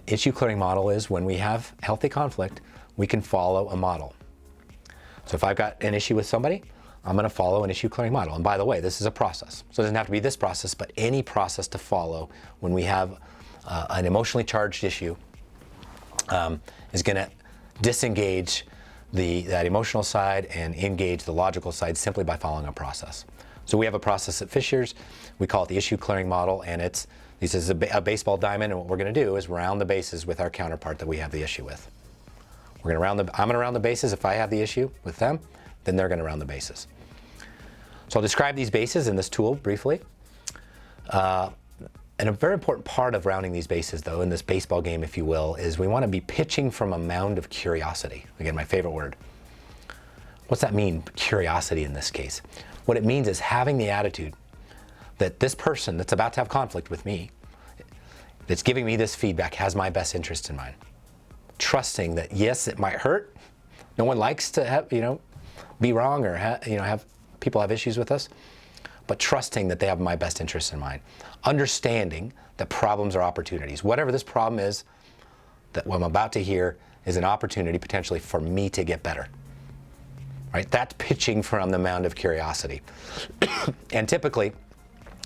issue clearing model is when we have healthy conflict, we can follow a model. So if I've got an issue with somebody, I'm going to follow an issue clearing model. And by the way, this is a process. So it doesn't have to be this process, but any process to follow when we have an emotionally charged issue is going to disengage that emotional side and engage the logical side simply by following a process. So we have a process at Fisher's. We call it the issue clearing model, and this is a baseball diamond, and what we're going to do is round the bases with our counterpart that we have the issue with. I'm going to round the bases if I have the issue with them, then they're going to round the bases. So I'll describe these bases in this tool briefly. And a very important part of rounding these bases, though, in this baseball game, if you will, is we want to be pitching from a mound of curiosity. Again, my favorite word. What's that mean, curiosity in this case? What it means is having the attitude that this person that's about to have conflict with me, that's giving me this feedback, has my best interest in mind. Trusting that, yes, it might hurt. No one likes to have, be wrong or have people have issues with us, but trusting that they have my best interest in mind. Understanding that problems are opportunities. Whatever this problem is, that what I'm about to hear is an opportunity potentially for me to get better. Right? That's pitching from the mound of curiosity. And typically,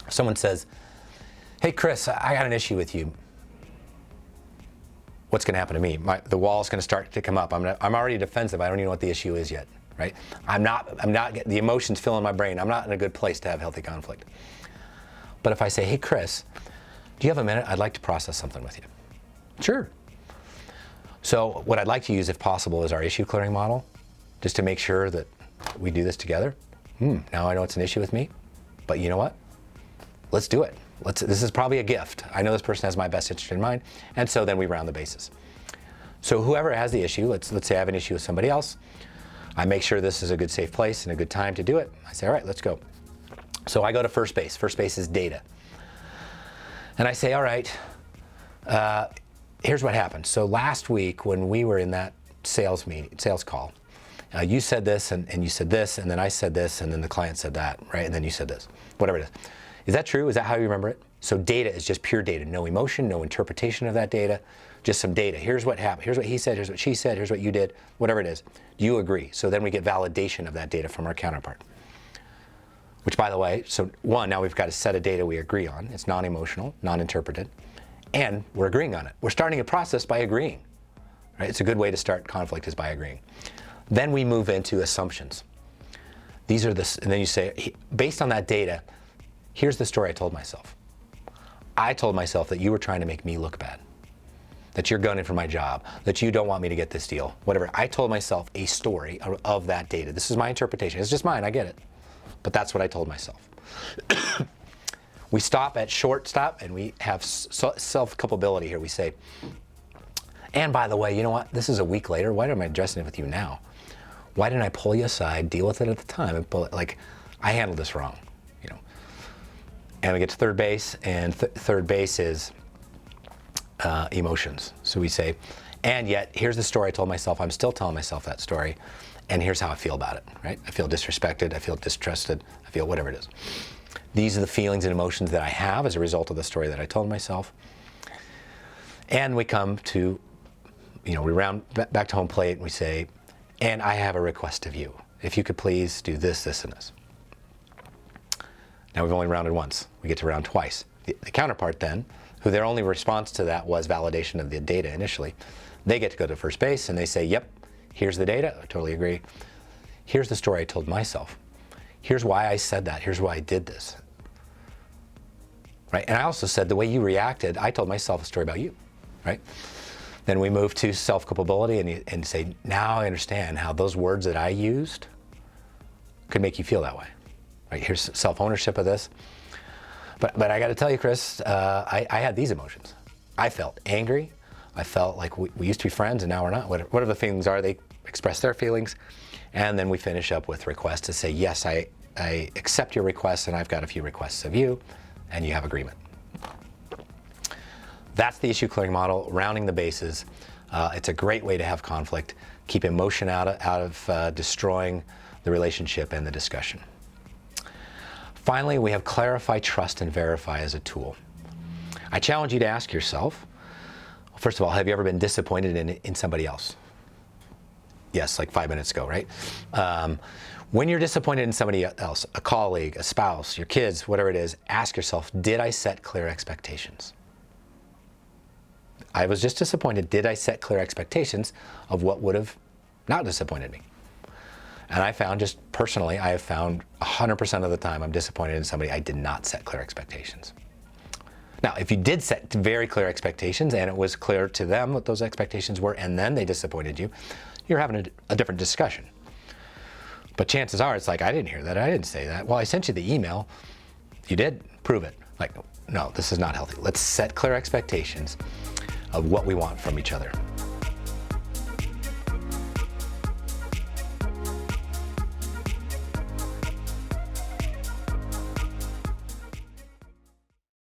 someone says, hey, Chris, I got an issue with you. What's going to happen to me? The wall's going to start to come up. I'm already defensive. I don't even know what the issue is yet. Right? I'm not, the emotions fill in my brain. I'm not in a good place to have healthy conflict. But if I say, hey, Chris, do you have a minute? I'd like to process something with you. Sure. So what I'd like to use, if possible, is our issue clearing model, just to make sure that we do this together. Now I know it's an issue with me, but you know what? Let's do it. This is probably a gift. I know this person has my best interest in mind, and so then we round the bases. So whoever has the issue, let's say I have an issue with somebody else, I make sure this is a good safe place and a good time to do it. I say, all right, let's go. So I go to first base. First base is data. And I say, all right, here's what happened. So last week when we were in that sales call, you said this and you said this, and then I said this, and then the client said that, right? And then you said this, whatever it is. Is that true? Is that how you remember it? So data is just pure data. No emotion, no interpretation of that data, just some data. Here's what happened. Here's what he said. Here's what she said. Here's what you did. Whatever it is. Do you agree? So then we get validation of that data from our counterpart. Which, by the way, so one, now we've got a set of data we agree on. It's non-emotional, non-interpreted, and we're agreeing on it. We're starting a process by agreeing. Right? It's a good way to start conflict is by agreeing. Then we move into assumptions. And then you say, based on that data, here's the story I told myself. I told myself that you were trying to make me look bad, that you're gunning for my job, that you don't want me to get this deal, whatever. I told myself a story of that data. This is my interpretation. It's just mine, I get it. But that's what I told myself. We stop at shortstop and we have self-culpability here. We say, and by the way, you know what? This is a week later. Why am I addressing it with you now? Why didn't I pull you aside, deal with it at the time, and pull it? Like, I handled this wrong, And we get to third base, and third base is emotions. So we say, and yet, here's the story I told myself. I'm still telling myself that story, and here's how I feel about it, right? I feel disrespected, I feel distrusted, I feel whatever it is. These are the feelings and emotions that I have as a result of the story that I told myself. And we come to, we round back to home plate, and we say, and I have a request of you. If you could please do this, this, and this. Now we've only rounded once. We get to round twice. The counterpart then, who their only response to that was validation of the data initially, they get to go to first base and they say, yep, here's the data, I totally agree. Here's the story I told myself. Here's why I said that. Here's why I did this. Right? And I also said the way you reacted, I told myself a story about you. Right? Then we move to self-culpability and say, now I understand how those words that I used could make you feel that way. Right? Here's self-ownership of this. But I got to tell you, Chris, I had these emotions. I felt angry. I felt like we used to be friends and now we're not. Whatever the feelings are, they express their feelings. And then we finish up with requests to say, yes, I accept your requests and I've got a few requests of you, and you have agreement. That's the issue clearing model, rounding the bases. It's a great way to have conflict, keep emotion out of destroying the relationship and the discussion. Finally, we have clarify, trust, and verify as a tool. I challenge you to ask yourself, First of all, have you ever been disappointed in somebody else? Yes, like 5 minutes ago, right? When you're disappointed in somebody else, a colleague, a spouse, your kids, whatever it is, ask yourself, did I set clear expectations? I was just disappointed. Did I set clear expectations of what would have not disappointed me? And I found, just personally, I have found 100% of the time I'm disappointed in somebody I did not set clear expectations. Now, if you did set very clear expectations and it was clear to them what those expectations were and then they disappointed you, you're having a different discussion. But chances are it's like, I didn't hear that, I didn't say that. Well, I sent you the email. You did? Prove it. Like, no, this is not healthy. Let's set clear expectations of what we want from each other.